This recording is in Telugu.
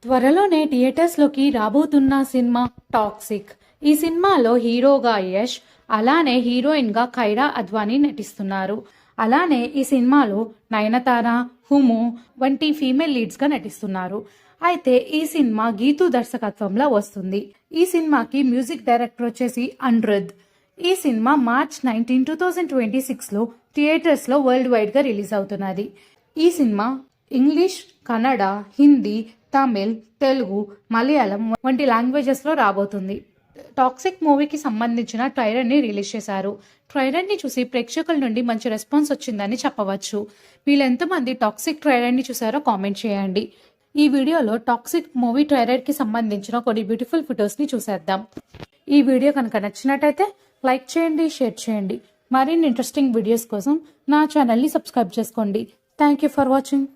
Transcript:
త్వరలోనే థియేటర్స్లోకి రాబోతున్న సినిమా టాక్సిక్. ఈ సినిమాలో హీరోగా యష్, అలానే హీరోయిన్గా ఖైరా అద్వానీ నటిస్తున్నారు. అలానే ఈ సినిమాలో నయనతార, హుము వంటి ఫీమేల్ లీడ్స్గా నటిస్తున్నారు. అయితే ఈ సినిమా గీతు దర్శకత్వంలో వస్తుంది. ఈ సినిమాకి మ్యూజిక్ డైరెక్టర్ వచ్చేసి అనిరుద్. ఈ సినిమా మార్చ్ 19, 2026లో థియేటర్స్లో వరల్డ్ వైడ్గా రిలీజ్ అవుతున్నది. ఈ సినిమా ఇంగ్లీష్, కన్నడ, హిందీ, తమిళ్, తెలుగు, మలయాళం వంటి లాంగ్వేజెస్లో రాబోతుంది. టాక్సిక్ మూవీకి సంబంధించిన ట్రైలర్ని రిలీజ్ చేశారు. ట్రైలర్ని చూసి ప్రేక్షకుల నుండి మంచి రెస్పాన్స్ వచ్చిందని చెప్పవచ్చు. వీళ్ళు ఎంతమంది టాక్సిక్ ట్రైలర్ని చూసారో కామెంట్ చేయండి. ఈ వీడియోలో టాక్సిక్ మూవీ ట్రైలర్కి సంబంధించిన కొన్ని బ్యూటిఫుల్ ఫొటోస్ని చూసేద్దాం. ఈ వీడియో కనుక నచ్చినట్టయితే లైక్ చేయండి, షేర్ చేయండి. మరిన్ని ఇంట్రెస్టింగ్ వీడియోస్ కోసం నా ఛానల్ని సబ్స్క్రైబ్ చేసుకోండి. Thank you for watching.